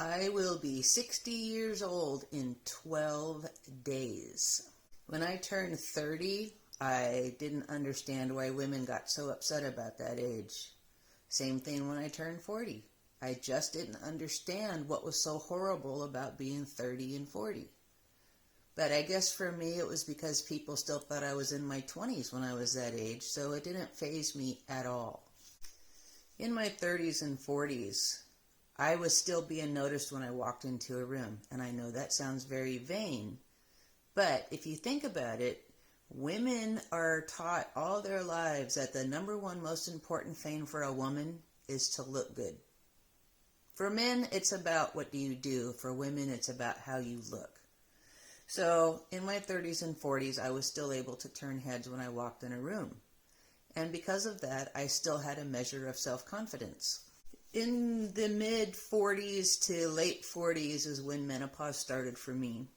I will be 60 years old in 12 days. When I turned 30, I didn't understand why women got so upset about that age. Same thing when I turned 40. I just didn't understand what was so horrible about being 30 and 40. But I guess for me it was because people still thought I was in my 20s when I was that age, so it didn't faze me at all. In my 30s and 40s, I was still being noticed when I walked into a room, and I know that sounds very vain, but if you think about it, women are taught all their lives that the number one most important thing for a woman is to look good. For men, it's about what do you do. For women, it's about how you look. So in my 30s and 40s, I was still able to turn heads when I walked in a room. And because of that, I still had a measure of self-confidence. In the mid-40s to late 40s is when menopause started for me.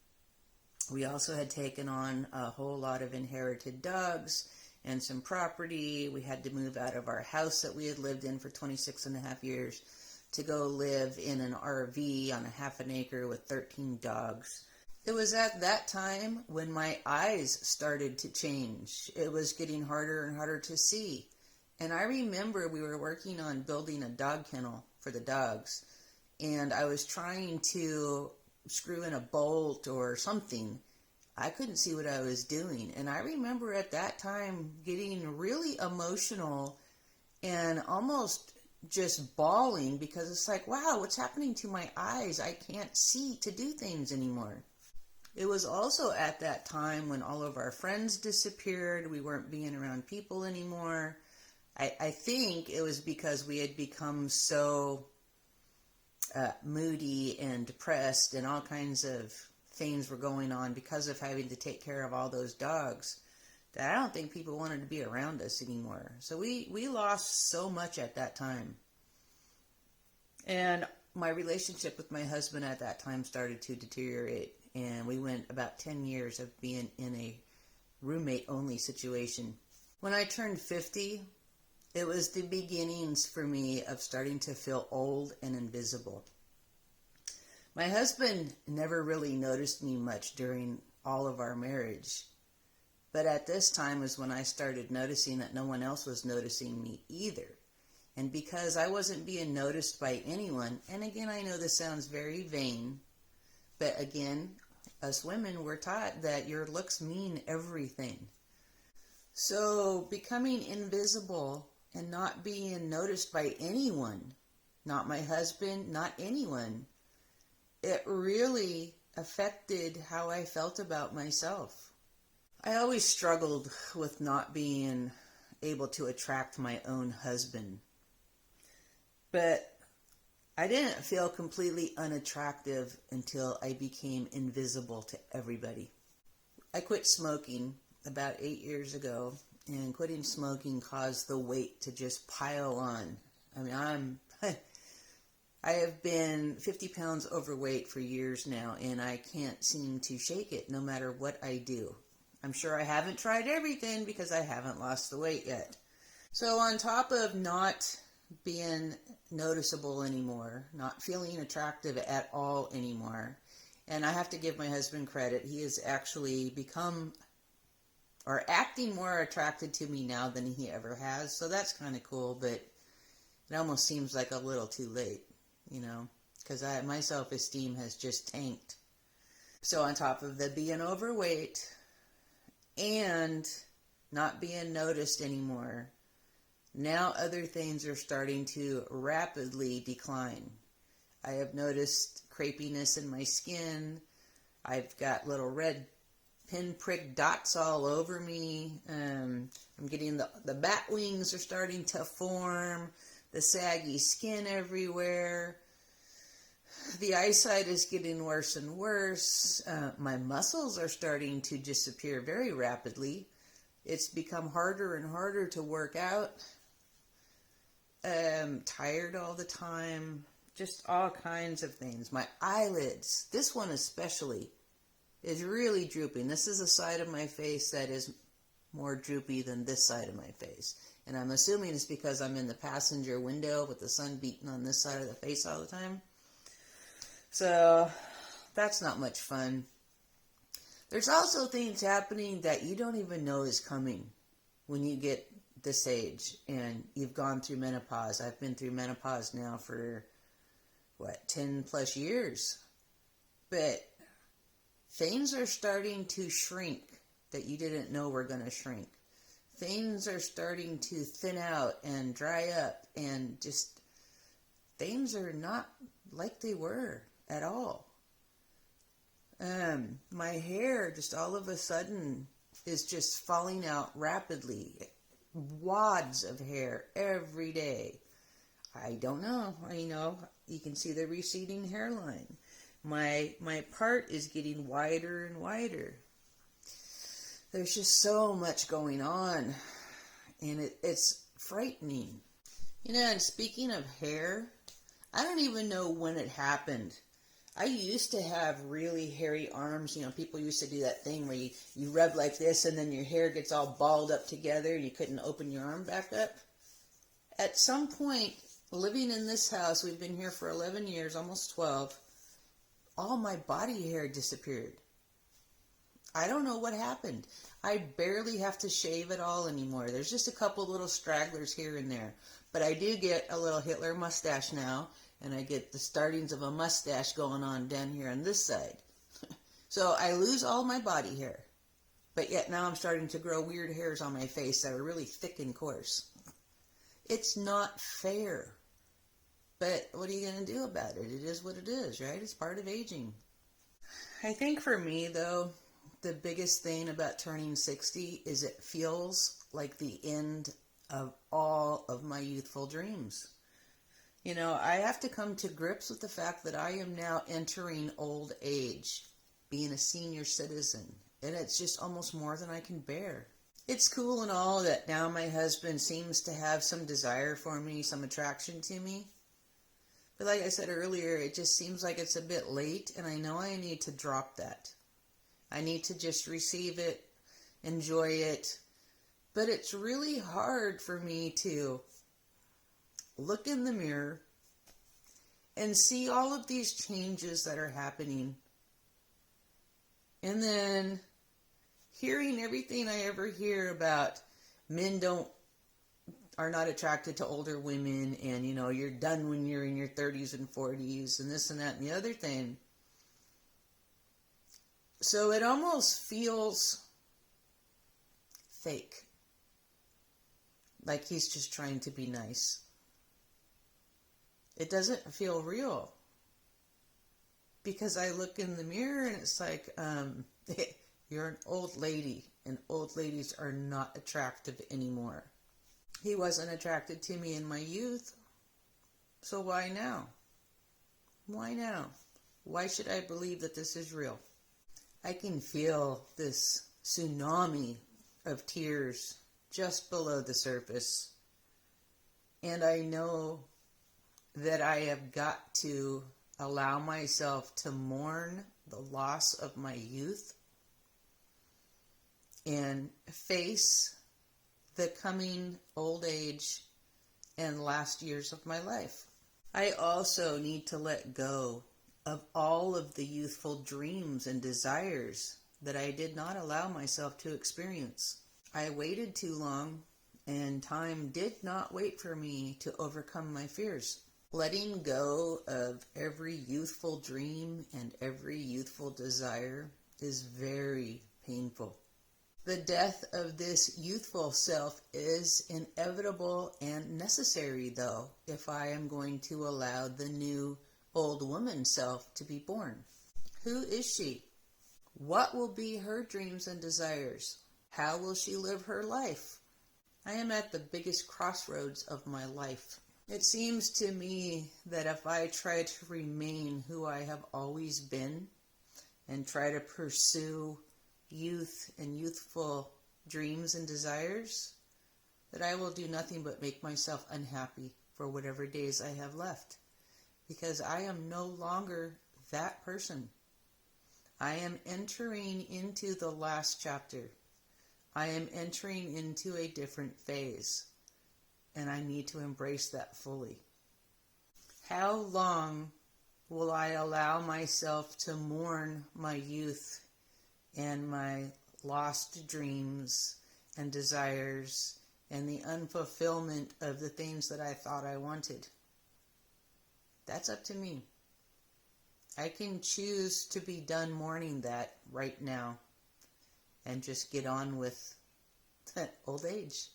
We also had taken on a whole lot of inherited dogs and some property. We had to move out of our house that we had lived in for 26 and a half years to go live in an RV on a half an acre with 13 dogs. It was at that time when my eyes started to change. It was getting harder and harder to see. And I remember we were working on building a dog kennel for the dogs. And I was trying to screw in a bolt or something. I couldn't see what I was doing. And I remember at that time getting really emotional and almost just bawling because it's like, wow, what's happening to my eyes? I can't see to do things anymore. It was also at that time when all of our friends disappeared. We weren't being around people anymore. I think it was because we had become so moody and depressed, and all kinds of things were going on because of having to take care of all those dogs, that I don't think people wanted to be around us anymore. So we lost so much at that time. And my relationship with my husband at that time started to deteriorate. And we went about 10 years of being in a roommate-only situation. When I turned 50, it was the beginnings for me of starting to feel old and invisible. My husband never really noticed me much during all of our marriage. But at this time was when I started noticing that no one else was noticing me either. And because I wasn't being noticed by anyone, and again, I know this sounds very vain, but again, us women were taught that your looks mean everything. So becoming invisible and not being noticed by anyone, not my husband, not anyone, it really affected how I felt about myself. I always struggled with not being able to attract my own husband. But I didn't feel completely unattractive until I became invisible to everybody. I quit smoking about 8 years ago, and quitting smoking caused the weight to just pile on. I mean, I have been 50 pounds overweight for years now, and I can't seem to shake it no matter what I do. I'm sure I haven't tried everything because I haven't lost the weight yet. So on top of not being noticeable anymore, not feeling attractive at all anymore, and I have to give my husband credit, he has actually become or acting more attracted to me now than he ever has, so that's kind of cool, but it almost seems like a little too late, because my self-esteem has just tanked. So on top of the being overweight and not being noticed anymore, now other things are starting to rapidly decline. I have noticed crepiness in my skin. I've got little red pinprick dots all over me. I'm getting the bat wings are starting to form. The saggy skin everywhere. The eyesight is getting worse and worse. My muscles are starting to disappear very rapidly. It's become harder and harder to work out. Tired all the time, just all kinds of things. My eyelids, this one especially, is really drooping. This is a side of my face that is more droopy than this side of my face. And I'm assuming it's because I'm in the passenger window with the sun beating on this side of the face all the time. So that's not much fun. There's also things happening that you don't even know is coming when you get this age and you've gone through menopause. I've been through menopause now for 10 plus years. But things are starting to shrink that you didn't know were going to shrink. Things are starting to thin out and dry up, and just things are not like they were at all. My hair just all of a sudden is just falling out rapidly. Wads of hair every day. I don't know. You can see the receding hairline. My part is getting wider and wider. There's just so much going on, and it's frightening. And speaking of hair, I don't even know when it happened. I used to have really hairy arms. People used to do that thing where you rub like this and then your hair gets all balled up together and you couldn't open your arm back up. At some point, living in this house, we've been here for 11 years, almost 12, all my body hair disappeared. I don't know what happened. I barely have to shave at all anymore. There's just a couple little stragglers here and there. But I do get a little Hitler mustache now, and I get the startings of a mustache going on down here on this side. So I lose all my body hair. But yet now I'm starting to grow weird hairs on my face that are really thick and coarse. It's not fair. But what are you going to do about it? It is what it is, right? It's part of aging. I think for me, though, the biggest thing about turning 60 is it feels like the end of all of my youthful dreams. I have to come to grips with the fact that I am now entering old age, being a senior citizen, and it's just almost more than I can bear. It's cool and all that now my husband seems to have some desire for me, some attraction to me. But like I said earlier, it just seems like it's a bit late, and I know I need to drop that. I need to just receive it, enjoy it. But it's really hard for me to look in the mirror and see all of these changes that are happening. And then hearing everything I ever hear about men are not attracted to older women, and you're done when you're in your 30s and 40s and this and that and the other thing. So it almost feels fake. Like he's just trying to be nice. It doesn't feel real. Because I look in the mirror and it's like, you're an old lady, and old ladies are not attractive anymore. He wasn't attracted to me in my youth, so why now? Why now? Why should I believe that this is real? I can feel this tsunami of tears just below the surface. And I know that I have got to allow myself to mourn the loss of my youth and face the coming old age and last years of my life. I also need to let go of all of the youthful dreams and desires that I did not allow myself to experience. I waited too long, and time did not wait for me to overcome my fears. Letting go of every youthful dream and every youthful desire is very painful. The death of this youthful self is inevitable and necessary, though, if I am going to allow the new old woman self to be born. Who is she? What will be her dreams and desires? How will she live her life? I am at the biggest crossroads of my life. It seems to me that if I try to remain who I have always been and try to pursue youth and youthful dreams and desires, that I will do nothing but make myself unhappy for whatever days I have left. Because I am no longer that person. I am entering into the last chapter. I am entering into a different phase. And I need to embrace that fully. How long will I allow myself to mourn my youth and my lost dreams and desires and the unfulfillment of the things that I thought I wanted? That's up to me. I can choose to be done mourning that right now and just get on with old age.